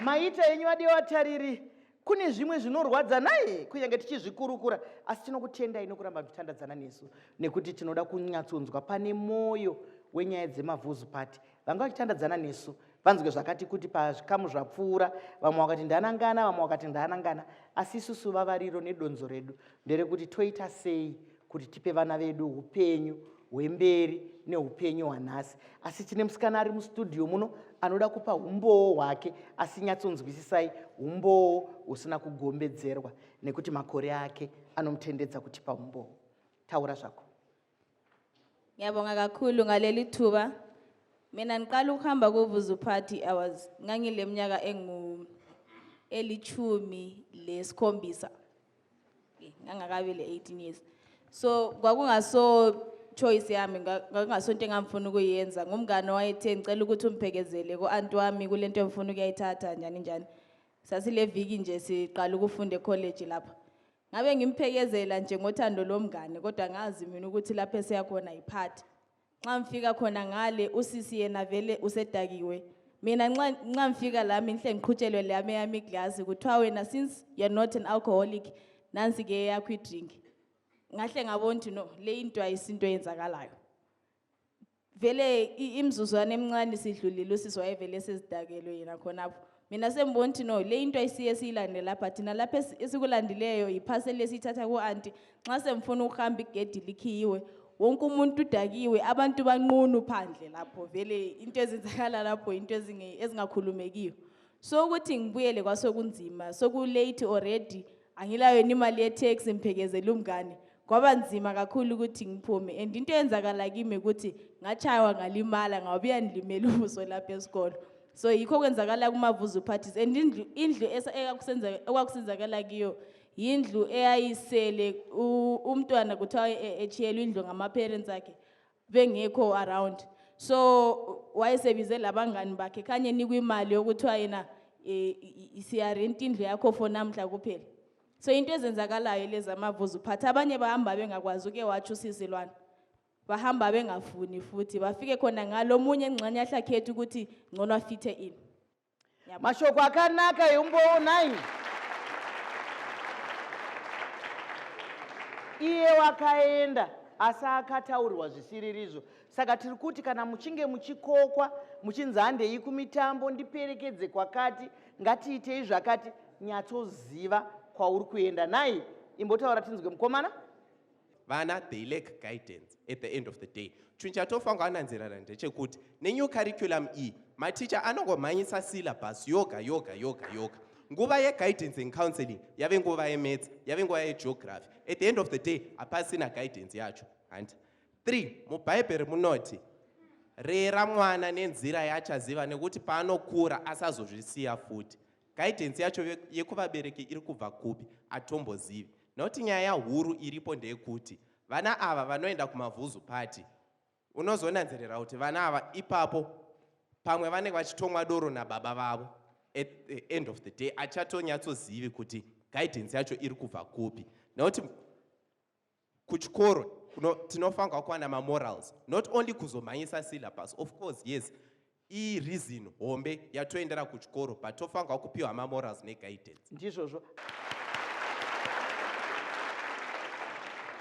Maita enyu vatariri, kune zvimwe zvinorwadza naye kunyange tichizvikurukura, asi tinokutendai nokuramba mchitandadzana nesu nekuti tinoda kunyatsonzwa pane moyo wenyaya dzemaVuzu Party. Vanga vachitandadzana nesu vanzwe zvakati kuti pazvikamu zvapfuura, vamwe vakati ndanangana, vamwe vakati ndanangana, asi isusu vavariro nedonzo redu nderekuti toita sei kuti tipe vana vedu upenyu hwemberi neupenyu hwanhasi. Asi tine musikana ari mustudio muno anoda kupa umboo hwake, asi nyatsonzwisisai umboo husina kugombedzerwa nekuti makore ake anomutendedza kutipa umboo. Taura zvako. Ngiyabonga kakhulu ngaleli thuba. Mina ngiqala ukuhamba kuVuzu Party ngangile minyaka elishumi ngangakabi le 18 years. So kwakungaso choice yami, ngakungasonto engamfuna ukuyenza. Ngumngane wayethe ngicela ukuthi umphekezele ko-anti wami kulento emfuna ukuyayithatha njani njani. Sasile viki nje siqala ukufunda ecollege lapha. Ngabe ngimphekezela nje ngothando lomngane, kodwa ngazi mina ukuthi lapho eseyakhona iParty. Nxa ngifika khona ngale usisi yena vele usedakiwe. Mina nxa ngifika la inhle ngiqhutshelwe lami yami iglass kuthiwa wena since you're not an alcoholic nansi ke yakho idrink. Ngahle ngabona ukuthi no, le into ayisinto eyenzakalayo. Vele imizuzwana emincane sidlulile usisi wayevele sezidakelwe yena khonapho. Mina sembona ukuthi no, le into ayisiye siyilande lapha thina lapha esikulandileyo iparcel esithatha ku-anti. Nxa semfuna ukuhamba igedi likhiyiwe, wonke umuntu udakiwe, abantu banqunu phandle lapho. Vele into ezenzakala lapho into ezingakhulumekiyo. So ukuthi ngibuyele kwasokunzima, sokulate already, angilayo imali ye-taxi ngiphekezela umngane. Kwaba nzima kakhulu ukuthi ngiphume, and into eyenzakala kimi ukuthi ngachaywa ngalimala ngabuya ndilimele ubuso lapha esikolo. So yikho kwenzakala kumaVuzu Parties, and indlu ekwakusenzakala kiyo yindlu eyayisele umntwana kuthiwa echiyelwe indlu ngama-parents akhe bengekho around. So wayesebize labangani bakhe kanye nikwimali yokuthiwa yena siyarenta indlu yakho for namhla kuphela. So into ezenzakalayo lezi amaVuzu Party, abanye bahamba bengakwazi uke watsho usisilwana, bahamba bengafuni futhi bafike khona ngalo munye engxanye ahlakhethe ukuthi ngcono afithe in. Mashoko akanaka eumboo nayi. Iye wakaenda asa akataurirwa zvisiririzvo. Saka tiri kuti kana muchinge muchikokwa muchinzi handei kumitambo ndiperekedze kwakati, ngatiitei zvakati, nyatsoziva kwauri kuenda nayi. Imbotaura tinzwe mukomana. Vana, they lack guidance at the end of the day. Chinchatofa ngananzirana ndechekuti nenew curriculum my teacher anongomhanyisa syllabus yoga. Nguva ye-guidance and counseling yave nguva ye-maths, yave nguva ye-geography. At the end of the day apasina guidance yacho. And 3, mubhaibheri munoti rera mwana nenzira yachaziva nekuti paanokura asazozvisiya futi. Guidance yacho yekuvabereki iri kubva kupi atombozivi. Noti nyaya huru iripo ndeyekuti vana ava vanoenda kumaVuzu Party unozonanzirira kuti vana ava ipapo pamwe vanenge vachitomwa doro nababa vavo. At the end of the day achatonyatsozivi kuti guidance yacho iri kubva kupi. Noti kuchikoro tinofanga kuwana mamorals, not only kuzomhanyisa syllabus. Of course, yes, reason hombe yatoendera kuchikoro, but tofanga kupiwa mamorals neguidance. Ndizvozvo.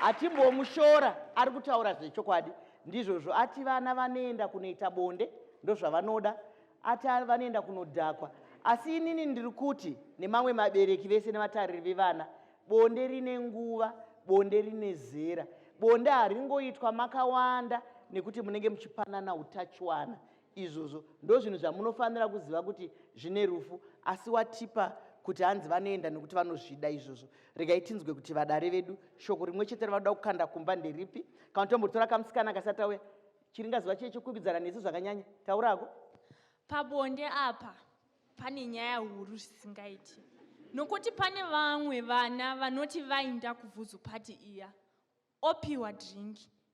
Atimbomushora ari kutaura zvechokwadi. Ndizvozvo ati vana vanoenda kunoita bonde ndozvavanoda, ati vanoenda kunodhakwa. Asi inini ndiri kuti nemamwe mabereki vese nevatariri vevana, bonde rine nguva, bonde rine zera. Bonde haringoitwa makawanda nekuti munenge muchipanana utachiwana. Izvozvo ndozvinhu zvamunofanira kuziva kuti zvine rufu, asi watipa kuti hanzi vanoenda nekuti vanozvida izvozvo. Regai tinzwe kuti vadare vedu shoko rimwe chete ravanoda kukanda kumba nderipi. Kana tombotora kamusikana kasatauya chiringaziva chiye chokwidzana nesu zvakanyanya. Taurako. Pabonde apa pane nyaya huru zvisingaiti. Nokuti pane vamwe vana vanoti vainda kuVuzu Party iya opiwa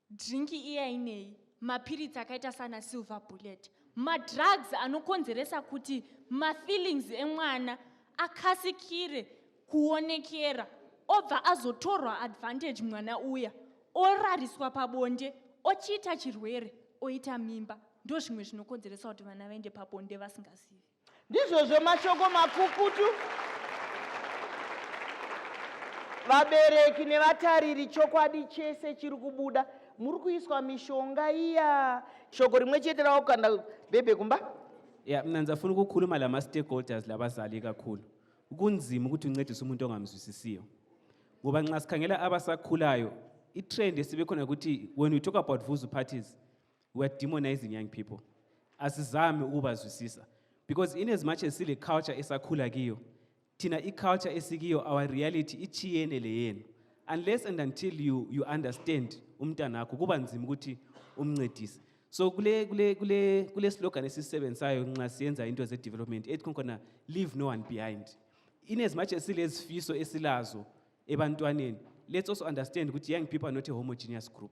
drinki iya inei, mapiritsi akaita sana silver bullet, madrugs anokonzeresa kuti mafeelings emwana akasikire kuonekera, obva azotorwa advantage mwana uya, orariswa pabonde ochiita chirwere oita mimba ndo zvimwe zvinokonzeresa kuti vana vaende pabonde vasingazivi. Ndizvozvo mashoko makukutu. Vabereki nevatariri chokwadi chese chiri kubuda. Muri kuiswa mishonga iya. Shoko rimwe chete raukanda bhebhe kumba. Ya mina ndizafuna ukukhuluma lama stakeholders labazali kakhulu. Kunzima ukuthi uncedise umuntu ongamzwisisiyo. Ngoba nxa sikhangela abasakhulayo, i-trend esibekhona ukuthi when we talk about Vuzu parties, we are demonizing young people. Asizame ukubazwisisa. Because in as much as sile culture esakhula kiyo, thina i-culture esikiyo, our reality ichiyene le yenu. Unless and until you understand umntanakho kuba nzima ukuthi umncedise. So kule slogan esisebenzayo nxa siyenza into ze development ethi khona leave no one behind. In as much as silezifiso esilazo ebantwaneni, let's also understand ukuthi young people are not a homogeneous group.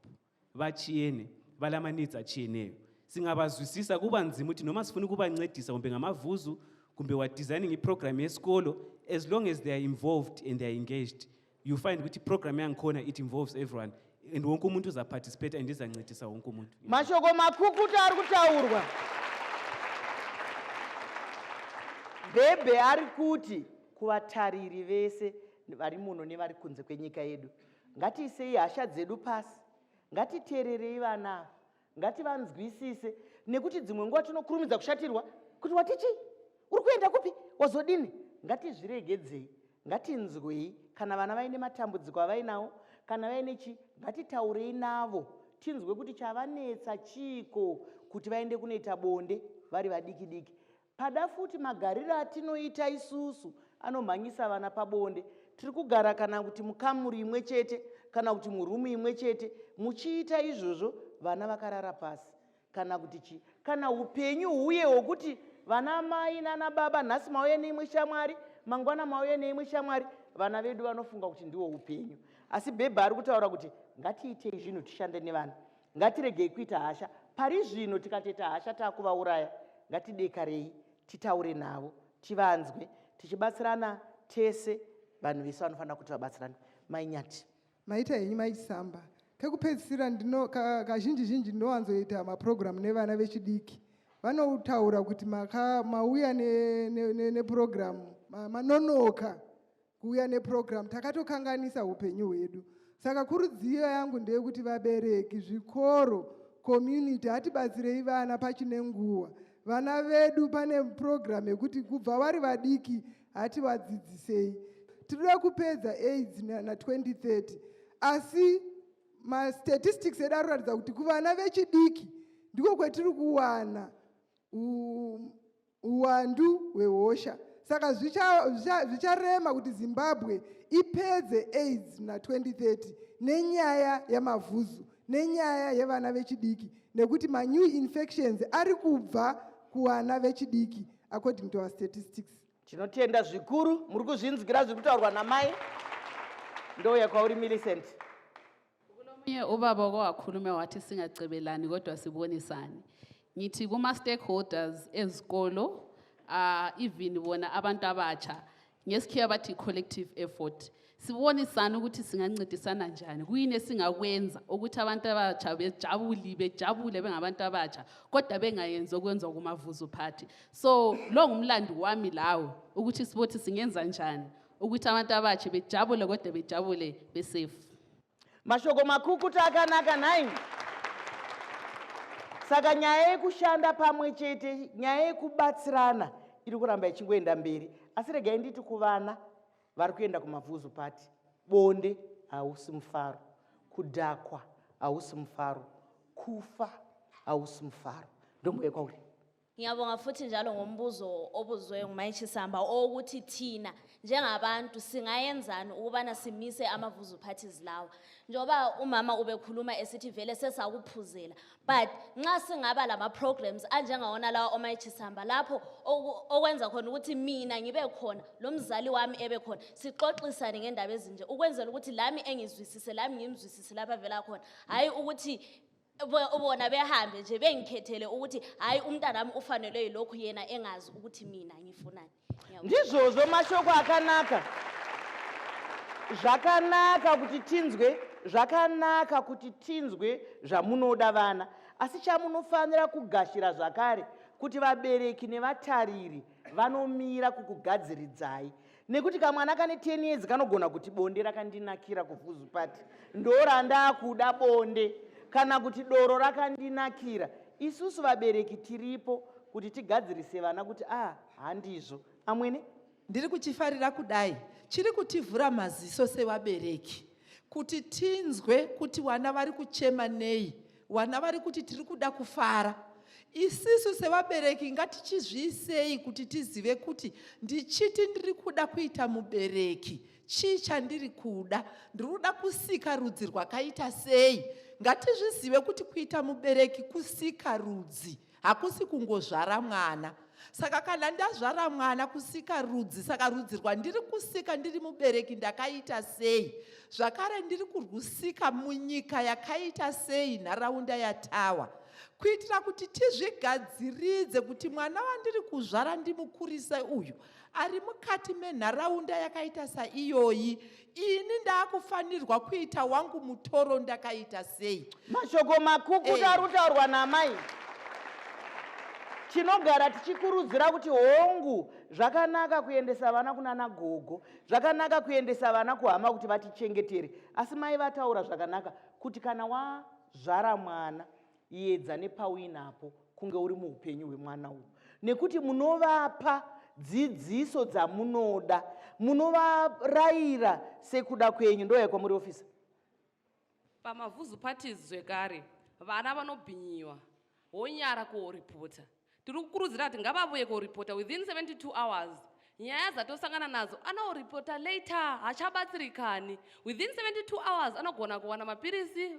Bachiyene, balama needs achiyeneyo. Singabazwisisa kuba nzima ukuthi noma sifuna ukubancedisa kumbe ngamavuzu kumbe wa designing iprogram yesikolo, as long as they are involved and they are engaged, you find ukuthi program yangikhona it involves everyone and wonke umuntu uza participate and izancedisa wonke umuntu. Mashoko makukutu ari kutaurwa. Bhebhe ari kuti kuvatariri vese vari muno nevari kunze kwenyika yedu. Ngatiisei hasha dzedu pasi. Ngatiteererei vana. Ngativanzwisise nekuti dzimwe nguva tinokurumidza kushatirwa kuti watichi uri kuenda kupi wazodini. Ngatizviregedzei. Ngatinzwei kana vana vaine matambudziko avainawo kana vaine chi ngatitaurei navo tinzwe kuti chavanetsa chiko kuti vaende kunoita bonde vari vadiki diki. Pada futi magariro atinoita isusu anomhanyisa vana pabonde. Tiri kugara kana kuti mukamuri imwe chete kana kuti murumu imwe chete muchiita izvozvo vana vakarara pasi kana kuti chi kana upenyu huye hwokuti vana mai nana baba nhasi mauye neimwe shamwari mangwana mauye neimwe shamwari vana vedu vanofunga kuti ndiwo upenyu. Asi bhebha ari kutaura kuti ngatiitei zvinhu tishande nevana. Ngatiregei kuita hasha. Pari zvino tikatoita hasha taakuvauraya. Ngatidekarei titaure navo tivanzwe tichibatsirana tese vanhu vese vanofanira kuti vabatsirane. Mainyati maita henyu Mai Chisamba. Kekupedzisira kazhinji ndinowanzoita maprogram nevana vechidiki. Vanotaura kuti mauya neprogram manonoka kuuya neprogram takatokanganisa upenyu hwedu. Saka kurudziro yangu ndeyekuti vabereki, zvikoro, community hatibatsirei vana pachine nguva. Vana vedu pane program yekuti kubva vari vadiki hativadzidzisei. Tinoda kupedza AIDS na 2030. Asi statistics edu arikuratidza kuti kuvana vechidiki ndiko kwetiri kuwana uwandu hwehosha. Saka zvicharema kuti Zimbabwe ipedze AIDS na 2030 nenyaya yamavuzu, nenyaya yevana vechidiki, nekuti new infections ari kubva kuvana vechidiki according to our statistics. tinotenda zvikuru muri kuzvinzwira zviri kutaurwa namai. Ndouya kwauri Millicent. Kulomunye ubaba kwakhuluma wathi singacebelani kodwa sibonisane. Ngithi kuma stakeholders ezikolo even bona abantu abatsha ngesikhiya bathi collective effort. Sibonisana ukuthi singancedisana njani. Kuyini esingakwenza ukuthi abantu abatsha bejabule bengabantu abatsha kodwa bengayenzi okwenza kuma Vuzu party. So lo ngumlando wami lawo ukuthi sibothi singenza njani ukuthi abantu abatsha bejabule kodwa bejabule besafe. Mashoko makukutu akanaka nai. Saka nyaya yekushanda pamwe chete, nyaya yekubatsirana iri kuramba ichingoenda mberi. Asi regai nditi kuvana vari kuenda kumaVuzu party. Bonde hausi mufaro, kudhakwa hausi mufaro, kufa hausi mufaro. Ndombuye kwauri. Ngiyabonga futhi njalo ngombuzo obuzwe nguMai Chisamba ukuthi thina njengabantu singayenzani ukubana simise amaVuzu parties lawo. Njoba umama ubekhuluma esithi vele sesakuphuzela, but nxa singaba lama programs anjengawona lawa oMai Chisamba lapho okwenza khona ukuthi mina ngibe khona lo mzali wami ebe khona sixoxisane ngendaba ezinje ukwenzela ukuthi lami engizwisise lami ngimzwisise lapha vela khona hayi ukuthi ubona behambe nje bengikhethele ukuthi hayi umntanami ufanele yilokho yena engazi ukuthi mina ngifunani. Ndizvozvo mashoko akanaka. Zvakanaka kuti tinzwe zvakanaka kuti tinzwe zvamunoda vana, asi chamunofanira kugashira zvakare kuti vabereki nevatariri vanomira kukugadziridzai. Nekuti kamwana kane 10 years kanogona kuti bonde rakandinakira kuVuzu Party, ndorandakuda bonde, kana kuti doro rakandinakira. Isusu vabereki tiripo kuti tigadzirise vana kuti handizvo. Amwene ndiri kuchifarira kudai chiri kutivhura maziso sevabereki kuti tinzwe kuti vana vari kuchema nei, vana vari kuti tiri kuda kufara. Isisu sevabereki ngatichizviisei kuti tizive kuti ndichiti ndiri kuda kuita mubereki, chii chandiri kuda, ndiri kuda kusika rudzi rwakaita sei. Ngatizvizive kuti kuita mubereki kusika rudzi, hakusi kungozvara mwana. Saka kana ndazvara mwana kusika rudzi, saka rudzi rwandiri kusika ndiri mubereki ndakaita sei, zvakare ndiri kurwusika munyika yakaita sei, nharaunda yatawa, kuitira kuti tizvigadziridze kuti mwana wandiri kuzvara ndimukurisa uyu ari mukati menharaunda yakaita saiyoyi, ini ndaakufanirwa kuita wangu mutoro ndakaita sei. Mashoko makukutu ari kutaurwa namai. Tinogara tichikurudzira kuti hongu zvakanaka kuendesa vana kunana gogo, zvakanaka kuendesa vana kuhama kuti vatichengetere, asi mai vataura zvakanaka kuti kana wazvara mwana yedza nepauinapo kunge uri muupenyu hwemwana uyu, nekuti munovapa dzidziso dzamunoda, munovarayira sekuda kwenyu. Ndoya kwamuri ofisa. PaMaVuzu Parties zvekare vana vanobhinyiwa honyara kuoripota. Tiri kukurudzira kuti ngavavuye kuoripota within 72 hours. Nyaya dzatosangana nadzo anooripota later, hachabatsirikani. Within 72 hours anogona kuwana mapirisi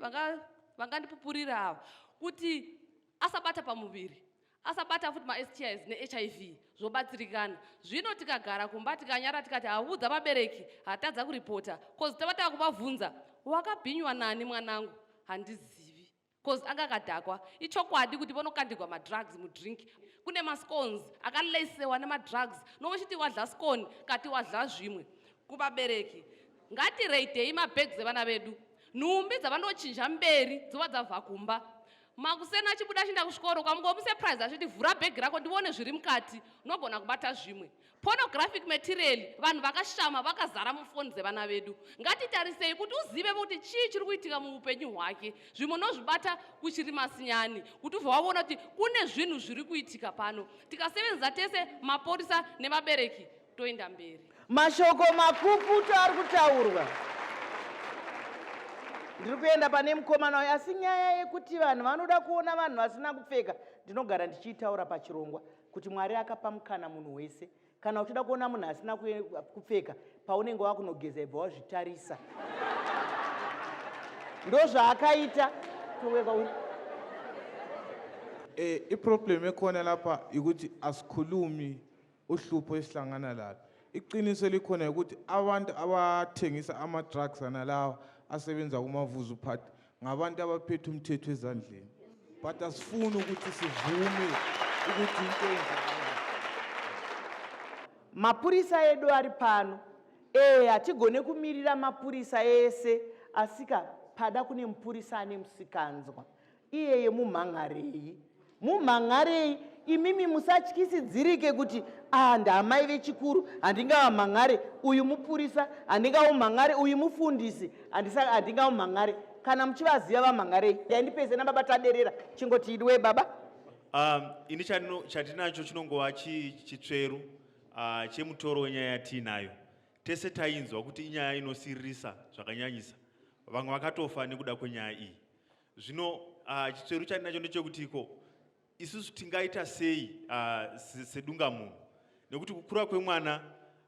vangandipupurira ava kuti asabata pamuviri, asabata futi ma-STIs ne-HIV zvobatsirikana. Zvino tikagara kumba tikanyara tikati haudza vabereki hatadza kuripota, cause tavatava kuvabvunza wakabhinywa nani mwanangu, handizivi, cause angakadhakwa. Ichokwadi kuti vanokandirwa madrugs mudrink. Kune mascones akalesewa nemadrugs, nochiti wadla scone kati wadla zvimwe. Kuvabereki ngatireitei mabhegi evana vedu, nhumbi dzavanochinja mberi dzova dzabva kumba. Makusena achibuda achienda kuchikoro kwamungomupe prize achiti vhura bhegi rako ndione zviri mukati, unogona kubata zvimwe. Pornographic material vanhu vakashama vakazara mufoni dzevana vedu. Ngatitarisei kuti uzive kuti chii chiri kuitika muupenyu hwake, zvimwe unozvibata kuchiri masinyani, kuti ubva waona kuti kune zvinhu zviri kuitika pano. Tikasevenza tese maporisa nevabereki toenda mberi. Mashoko makukutu ari kutaurwa. Ndiri kuenda pane mukomana uyu, asi nyaya yekuti vanhu vanoda kuona vanhu vasina kupfeka, ndinogara ndichitaura pachirongwa kuti Mwari akapa mukana munhu wese. Kana uchida kuona munhu asina kupfeka, paunenge wakunogeza ibva wazvitarisa. Ndozvaakaita. Iproblem ekhona lapha ukuthi asikhulumi uhlupho esihlangana lalo. Iqiniso likhona ukuthi abantu abathengisa ama-drugs analawa asebenza kuMaVuzu Party ngabantu abaphethe umthetho ezandleni, but asifuni ukuthi sivume ukuthi into enzakala. Mapurisa edu ari pano, hatigone kumirira mapurisa ese, asika pada kune mupurisa ane musikanzwa. Iyeye mumhangarei, mumhangarei. Imimi musatyisidzirike kuti ndamai vechikuru handingavamhangare, uyu mupurisa handingavamhangare, uyu mufundisi handingavamhangare. Kana muchivaziva vamhangarei. Yaindipeze nababa taderera chingoti idwe baba. Ini chatinacho chinongova chitsveru chemutoro wenyaya yatinayo. Tese tainzwa kuti inyaya inosiririsa zvakanyanyisa. Vamwe vakatofa nekuda kwenyaya iyi. Zvino chitsveru chatinacho ndechekutiko isusu tingaita sei sedunga munhu, nekuti kukura kwemwana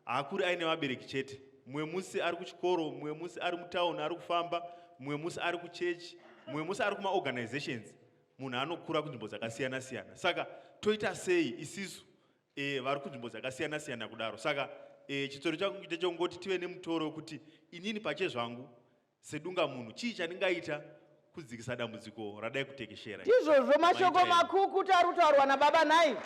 haakuri aine vabereki chete. Mumwe musi ari kuchikoro, mumwe musi ari mutauni ari kufamba, mumwe musi ari kuchechi, mumwe musi ari kuma-organizations. Munhu anokura kunzvimbo dzakasiyana siyana. Saka toita sei isisu vari kunzvimbo dzakasiyana siyana kudaro. Saka chitsoro changu ndechekungoti tive nemutoro wekuti inini pachezvangu sedunga munhu chii chandingaita kudzikisa dambudziko radai kutekeshera. Izvozvo mashoko makukutu ari kutaurwa nababa nhai.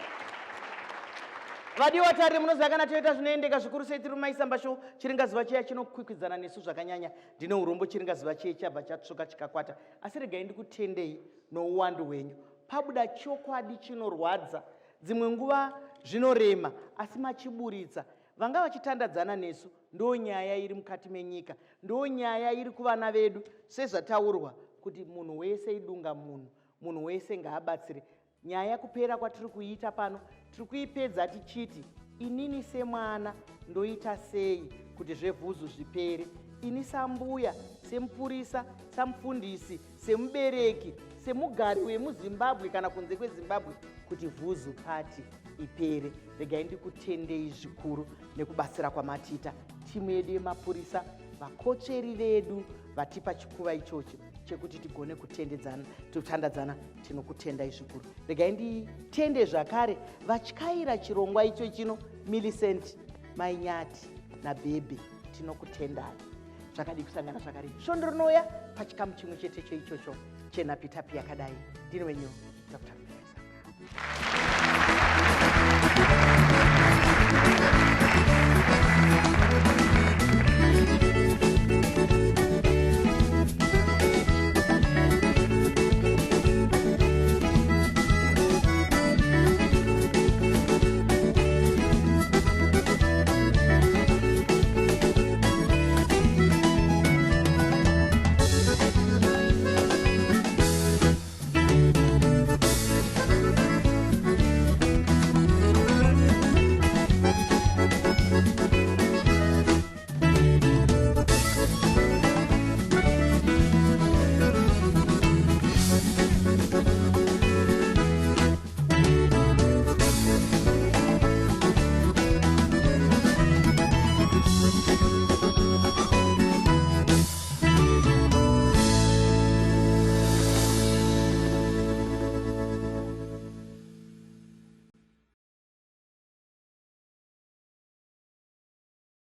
vadiwa tari munoziva kana toita zvinoendeka zvikuru sei tiri mumaisamba show. Chiringazuva chiya chinokwikwidzana nesu zvakanyanya. Ndine urombo chiringazuva chiya chabva chatsvuka chikakwata. Asi regai ndikutendei nouwandu hwenyu. Pabuda chokwadi chinorwadza. Dzimwe nguva zvinorema asi machiburitsa. Vanga vachitandadzana nesu ndo nyaya iri mukati menyika. Ndo nyaya iri kuvana vedu sezvataurwa kuti munhu wese idunga munhu. Munhu wese ngaabatsire. Nyaya kupera kwatiri kuita pano tiri kuipedza tichiti inini semwana ndoita sei kuti zveVuzu zvipere. Ini sambuya, semupurisa, samufundisi, semubereki, semugari wemuZimbabwe kana kunze kweZimbabwe kuti Vuzu Party ipere. Regai ndikutendei zvikuru nekubatsira kwamatiita. Timu yedu yemapurisa, vakocheri vedu vatipa chikuva ichocho chekuti tigone kutandadzana. Tinokutendai zvikuru. Regai nditende zvakare vatyaira chirongwa icho chino Millicent, Mainyati naBhebhe. Tinokutendai. Zvakadi kusangana zvakare. Shondoronoya pachikamu chimwe chete ichocho chenapitapi yakadai. Ndini wenyu Dr.